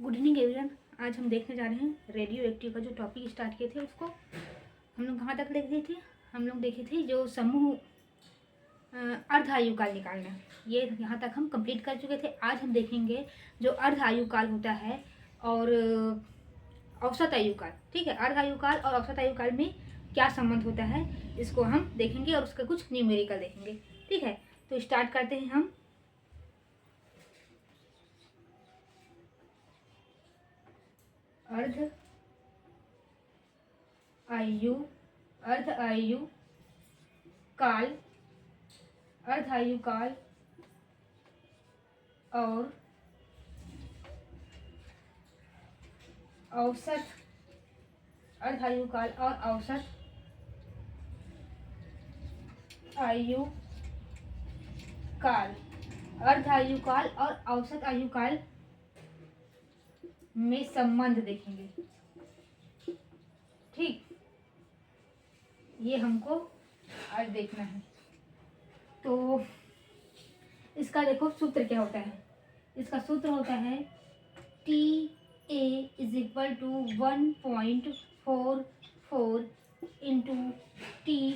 Good evening everyone. आज हम देखने जा रहे हैं रेडियो एक्टिव का जो टॉपिक स्टार्ट किए थे उसको हम लोग कहाँ तक देखे थे। हम लोग देखे थे जो समूह अर्ध आयु काल निकालना, ये यहाँ तक हम कंप्लीट कर चुके थे। आज हम देखेंगे जो अर्ध आयु काल होता है और औसत आयु काल। ठीक है, अर्ध आयु काल और औसत आयु काल में क्या संबंध होता है इसको हम देखेंगे और उसका कुछ न्यूमेरिकल देखेंगे। ठीक है, तो स्टार्ट करते हैं हम। अर्ध आयु काल, अर्ध आयु काल और औसत अर्ध आयु काल और औसत आयु काल, अर्ध आयु काल और औसत आयु काल में संबंध देखेंगे। ठीक, ये हमको आज देखना है। तो इसका देखो सूत्र क्या होता है। इसका सूत्र होता है TA is equal to 1.44 into T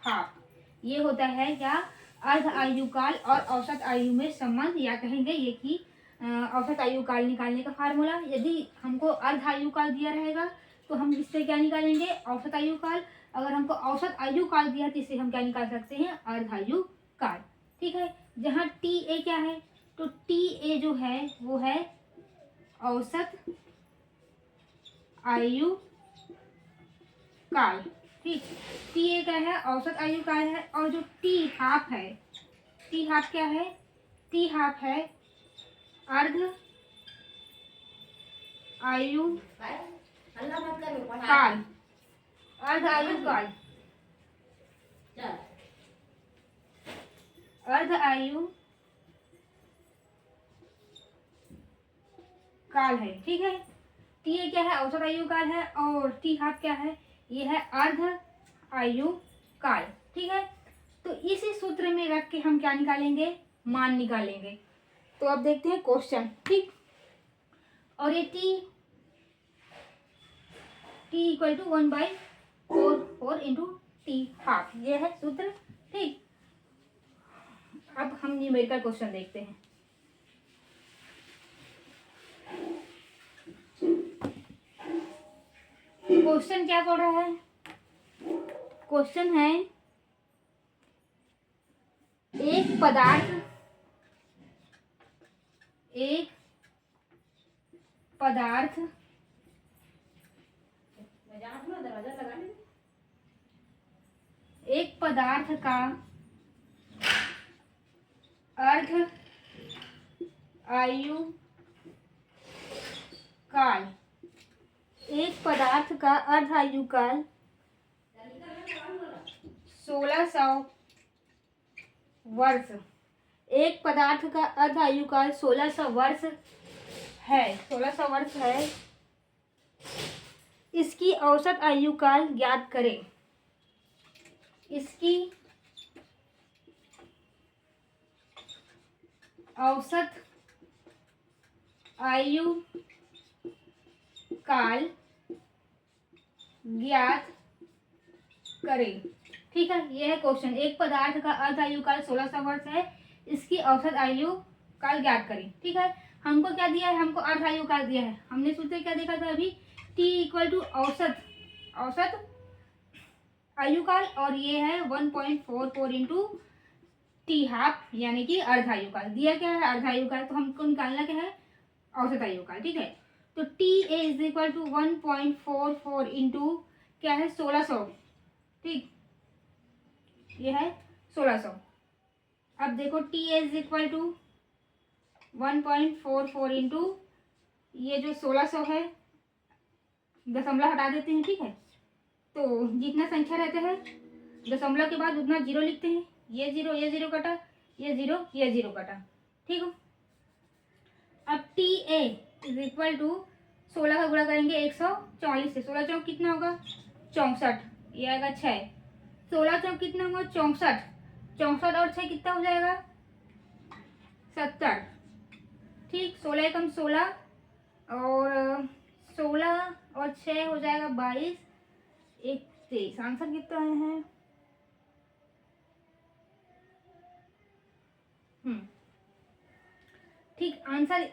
half. ये होता है क्या, अर्ध आयु काल और औसत आयु में संबंध, या कहेंगे ये कि औसत आयु काल निकालने का फार्मूला। यदि हमको अर्ध आयु काल दिया रहेगा तो हम इससे क्या निकालेंगे, औसत आयु काल। अगर हमको औसत आयु काल दिया तो इससे हम क्या निकाल सकते हैं, अर्ध आयु काल। ठीक है, जहाँ TA क्या है, तो TA जो है वो है औसत आयु काल। ठीक, TA क्या है, औसत आयु काल है। और जो T हाफ है, T हाफ क्या है, T हाफ है अर्ध आयु काल, अर्ध आयु काल, अर्ध आयु काल है। ठीक है, TA क्या है, औसत आयु काल है, और T हाफ क्या है, ये है अर्ध आयु काल। ठीक है, तो इसी सूत्र में रख के हम क्या निकालेंगे, मान निकालेंगे। तो अब देखते हैं क्वेश्चन। ठीक, और ये T equal to 1/4 into T half, ये है सूत्र। ठीक, अब हम न्यूमेरिकल क्वेश्चन देखते हैं। क्वेश्चन क्या पढ़ रहा है, क्वेश्चन है एक पदार्थ का अर्ध आयु काल, एक पदार्थ का अर्ध आयु काल 1600 वर्ष। एक पदार्थ का अर्ध आयु काल 1600 वर्ष है, 1600 वर्ष है। इसकी औसत आयु काल ज्ञात करें। इसकी औसत आयु काल ज्ञात करें। ठीक है, यह है क्वेश्चन। एक पदार्थ का अर्ध आयु काल 1600 वर्ष है, इसकी औसत आयु काल ज्ञात करें। ठीक है, हमको क्या दिया है, हमको अर्ध आयु काल दिया है। हमने सूत्र क्या देखा था अभी, T इक्वल टू औसत आयु काल, और ये है 1.44 इंटू T हाफ, यानी कि अर्ध आयु काल। दिया क्या है, अर्ध आयु काल, तो हमको निकालना क्या है, औसत आयु काल। ठीक है, तो TA is equal to 1.44 into क्या है, 1600। ठीक, ये है 1600। अब देखो TA is equal to 1.44 into ये जो 1600 है, दशमलव हटा देते हैं। ठीक है, तो जितना संख्या रहता है दशमलव के बाद उतना जीरो लिखते हैं। ये जीरो कटा, ये जीरो कटा। ठीक हो, अब TA इज इक्वल टू 16 का गुणा करेंगे 144 से। 16 चौक कितना होगा, 64, ये आएगा 6। 16 चौक कितना होगा, 64। 64 और 6 कितना हो जाएगा, 70। ठीक, 16 एकम 16 और 16 और 6 हो जाएगा 22, 1 23। आंसर कितना आए हैं? ठीक, आंसर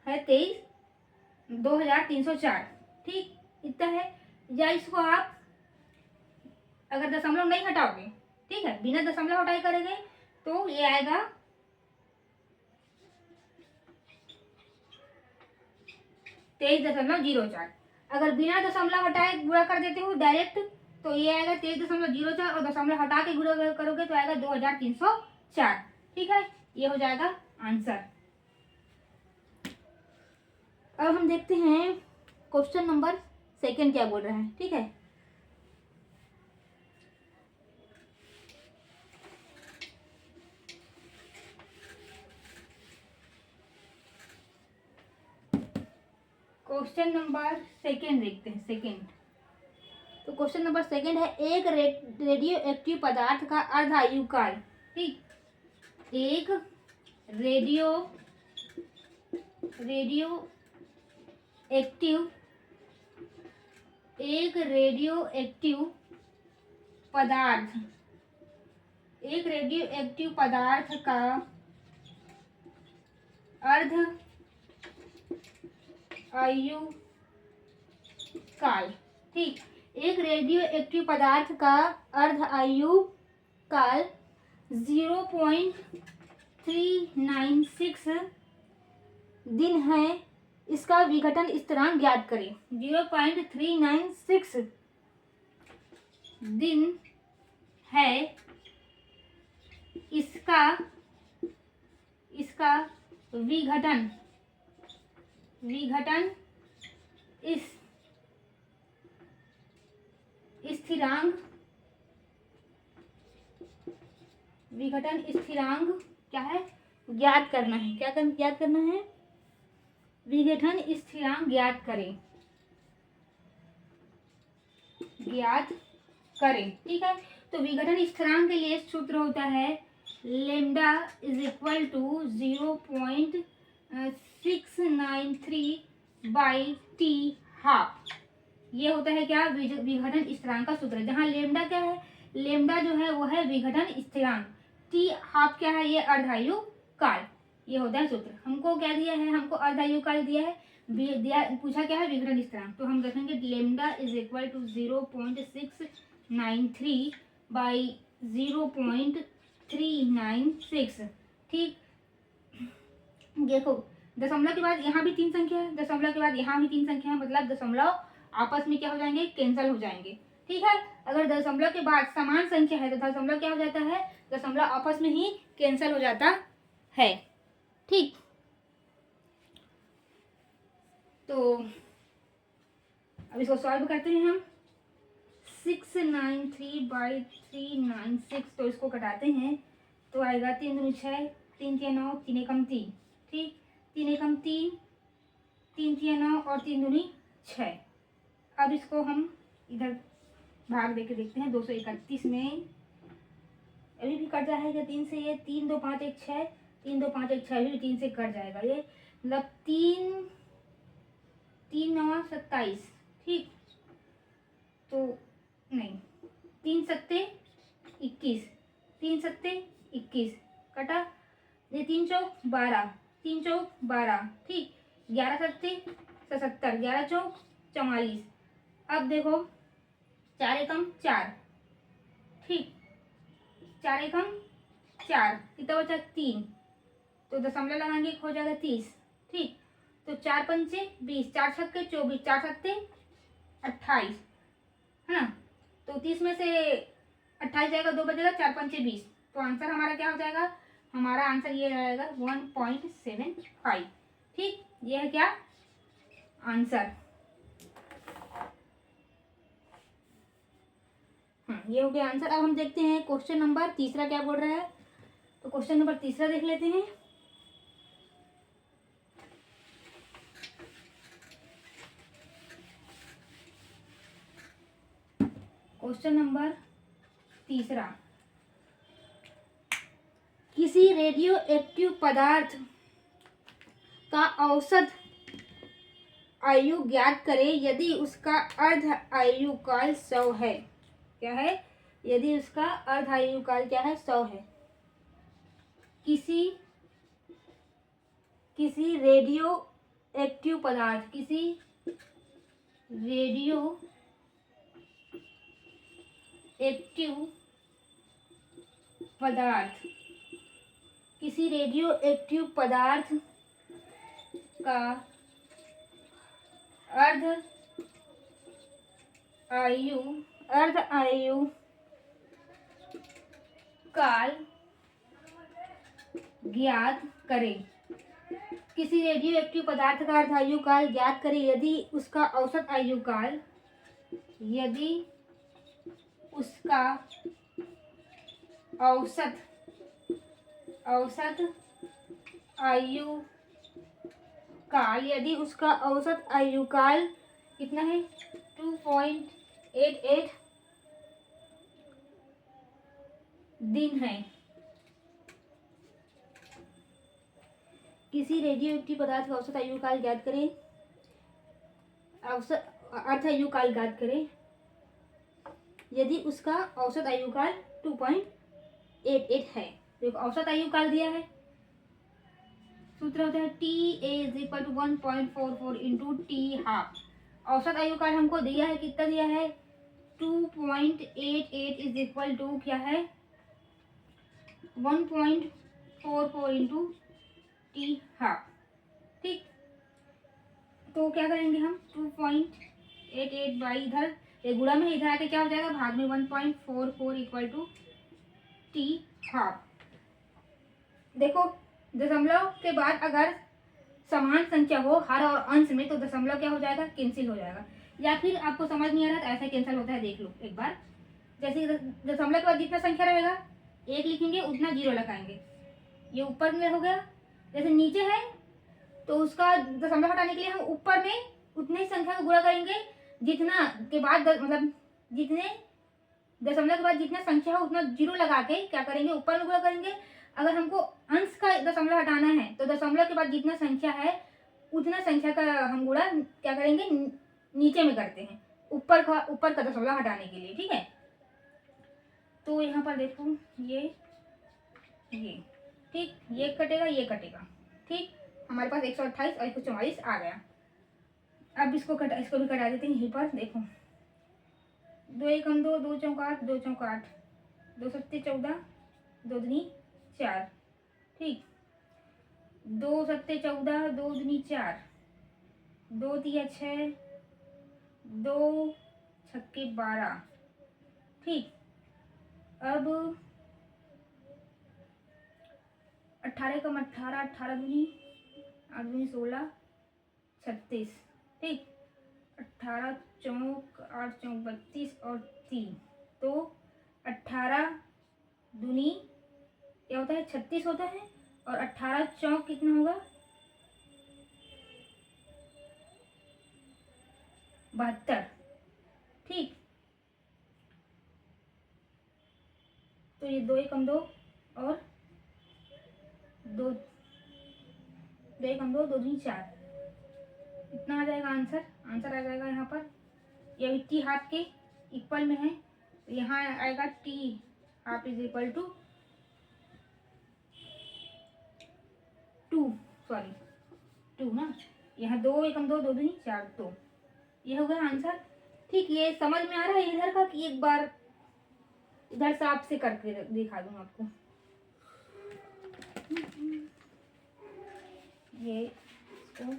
है 23,2304। ठीक, इतना है। या इसको आप अगर दशमलव नहीं हटाओगे, ठीक है, बिना दशमलव हटाए करेंगे तो ये आएगा 23.04। अगर बिना दशमलव हटाए गुणा कर देते हो डायरेक्ट तो ये आएगा 23.04, और दशमलव हटा के गुणा करोगे तो आएगा 2304। ठीक है, ये हो जाएगा आंसर। अब हम देखते हैं क्वेश्चन नंबर सेकंड क्या बोल रहा है। ठीक है, क्वेश्चन नंबर सेकंड देखते हैं। सेकंड तो क्वेश्चन नंबर सेकंड है, एक रेडियो एक्टिव पदार्थ का अर्ध आयुकाल। ठीक, एक रेडियो एक्टिव पदार्थ का अर्ध आयु काल। ठीक, एक रेडियो एक्टिव पदार्थ का अर्ध आयु काल 0.396 दिन है। इसका विघटन स्थिरांक ज्ञात करें। 0.396 दिन है इसका विघटन इस स्थिरांक क्या है, ज्ञात करना है। क्या ज्ञात करना है? विघटन स्थिरांक ज्ञात करें। ठीक है, तो विघटन स्थिरांक के लिए सूत्र होता है lambda is equal to 0.693/t half. ये होता है क्या, विघटन स्थिरांक का सूत्र। जहाँ लेम्डा क्या है, लेम्डा जो है वो है विघटन स्थिरांक, टी हाफ क्या है, ये अर्धायु काल। ये होता है सूत्र। हमको क्या दिया है, हमको अर्धायु काल दिया है, पूछा क्या है, विघटन स्थिरांक। तो हम रखेंगे लेम्डा इज इक्वल टू 0.693/0.396। ठीक, देखो दशमलव के बाद यहाँ भी 3 संख्या है, दशमलव के बाद यहाँ भी 3 संख्या है, मतलब दशमलव आपस में क्या हो जाएंगे, कैंसिल हो जाएंगे। ठीक है, अगर दशमलव के बाद समान संख्या है तो दशमलव क्या हो जाता है, दशमलव आपस में ही कैंसिल हो जाता है। ठीक, तो अब इसको सॉल्व करते हैं हम। 693/396, तो इसको कटाते हैं तो आएगा 3 दूनी 6, 3 तिया 9, 3 एकम 3। ठीक, 3 एकम 3, 3 तिया 9 और 3 दूनी 6। अब इसको हम इधर भाग देके देखते हैं। 231 में अभी भी कट जाएगा 3 से। ये 3 2 5 1 6, 3 2 5 1 6 भी 3 से कट जाएगा। ये मतलब 3 3 9 27। ठीक, तो नहीं, 3 सत्ते 21, 3 सत्ते 21 कटा। ये 3 चौक 12, 3 चौक 12। ठीक, 11 सत्ते 77, 11 चौक 44। अब देखो 4 एकम 4। ठीक, 4 एकम 4, कितना बचा 3, तो दशमलव लगाएंगे हो जाएगा 30। ठीक, तो 4 पंचे 20, 4 छक्के 24, 4 सत्ते 28, है ना। तो 30 में से 28 जाएगा, 2 बचेगा, 4 पंचे 20। तो आंसर हमारा क्या हो जाएगा, हमारा आंसर ये रहेगा 1.75। ठीक, ये है क्या आंसर। ये हो गया आंसर। अब हम देखते हैं क्वेश्चन नंबर तीसरा क्या बोल रहा है। तो क्वेश्चन नंबर तीसरा देख लेते हैं। क्वेश्चन नंबर तीसरा, किसी रेडियो एक्टिव पदार्थ का औसत आयु ज्ञात करें यदि उसका अर्ध आयु काल 100 है। क्या है? यदि उसका अर्ध आयु काल क्या है? 100 है। किसी रेडियो एक्टिव पदार्थ, किसी रेडियो एक्टिव पदार्थ, किसी रेडियो एक्टिव पदार्थ का अर्ध आयु काल ज्ञात करें। किसी रेडियो एक्टिव पदार्थ का अर्ध आयु काल ज्ञात करें यदि उसका औसत आयु काल, यदि उसका औसत आयु काल, यदि उसका औसत आयु काल कितना है? 2.88 दिन है। किसी रेडियो एक्टिव पदार्थ का औसत आयु काल ज्ञात करें, औसत अर्ध आयु काल ज्ञात करें यदि उसका औसत आयु काल 2.88 है। देखो औसत आयु काल दिया है, सूत्र होता है T is equal to 1.44 into T half. औसत आयु काल हमको दिया है, कितना दिया है? 2.88 इज इक्वल टू क्या है? 1.44 इंटू टी हाफ। ठीक, तो क्या करेंगे हम? 2.88 बाई इधर ये गुणा में, इधर आके क्या हो जाएगा? भाग में 1.44 इक्वल टू टी हाफ। देखो दशमलव के बाद अगर समान संख्या हो हर और अंश में तो दशमलव क्या हो जाएगा? कैंसिल हो जाएगा। या फिर आपको समझ नहीं आ रहा तो ऐसा कैंसिल होता है, देख लो एक बार। जैसे दशमलव के बाद जितना संख्या रहेगा 1 लिखेंगे, उतना 0 लगाएंगे। ये ऊपर में हो गया। जैसे नीचे है तो उसका दशमलव हटाने के लिए हम ऊपर में उतने ही संख्या को गुणा करेंगे जितना के बाद मतलब जितने दशमलव के बाद जितना संख्या हो उतना 0 लगा के क्या करेंगे? ऊपर में गुणा करेंगे। अगर हमको अंश का दशमलव हटाना है तो दशमलव के बाद जितना संख्या है उतना संख्या का हम गुणा क्या करेंगे? नीचे में करते हैं, ऊपर का दशमलव हटाने के लिए। ठीक है, तो यहाँ पर देखो ये ठीक, ये कटेगा, ये कटेगा। ठीक, हमारे पास 128 और 144 आ गया। अब इसको भी कटा देते हैं। यहीं पर देखो 2 एकम 2, 2 चौक 8, 2 चौक 8, 2 सत्ते 14, 2 दूनी 4। ठीक, 2 सत्ते 14, 2 दूनी 4, 2 तिया 6, 2 छक्के 12। ठीक, अब 18 कम 18, 18 दूनी 8 दूनी 16, 36। ठीक, 18 चौक 8 चौक 32 और 3, तो 18 दूनी क्या होता है? 36 होता है। और 18 चौक कितना होगा? 72। ठीक, तो ये 2 एकम 2 और 2 एकम 2, 2 दूनी 4, इतना आ जाएगा आंसर। आंसर आ जाएगा यहाँ पर। ये टी हाफ के इक्वल में है, यहाँ आएगा T half is equal to 2 ना। यहाँ 2 एकम 2, 2 दूनी 4, तो ये हो गया आंसर। ठीक, ये समझ में आ रहा है इधर का कि एक बार इधर से आपसे करके दिखा दूँ आपको। ये इसको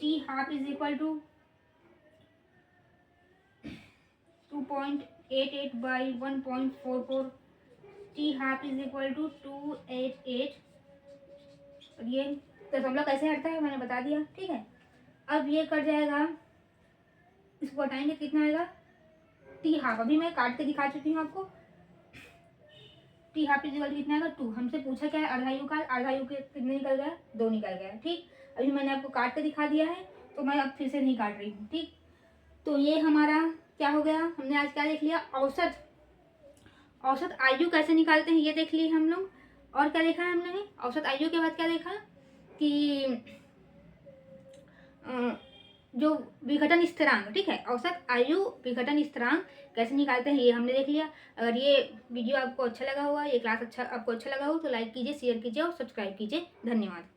T half is equal to 2.88 by 1.44, T half is equal to 288। और ये दशमलव कैसे हटता है मैंने बता दिया। ठीक है, अब ये कट जाएगा, इसको हटाएंगे, कितना आएगा? टी हाफ अभी मैं काट के दिखा चुकी हूँ आपको। T half is equal to कितना आएगा? 2। हमसे पूछा क्या है? अर्धायु काल। अर्धायु के कितने निकल गया? 2 निकल गया। ठीक, अभी मैंने आपको काट के दिखा दिया है तो मैं अब फिर से नहीं काट रही हूँ। ठीक, तो ये हमारा क्या हो गया? हमने आज क्या देख लिया? औसत आयु कैसे निकालते हैं ये देख लिए हम लोग। और क्या देखा है हम लोगों ने, औसत आयु के बाद क्या देखा कि जो विघटन स्थिरांक, ठीक है, औसत आयु विघटन स्थिरांक कैसे निकालते हैं ये हमने देख लिया। अगर ये वीडियो आपको अच्छा लगा हुआ, ये क्लास अच्छा आपको अच्छा लगा हो तो लाइक कीजिए, शेयर कीजिए और सब्सक्राइब कीजिए। धन्यवाद।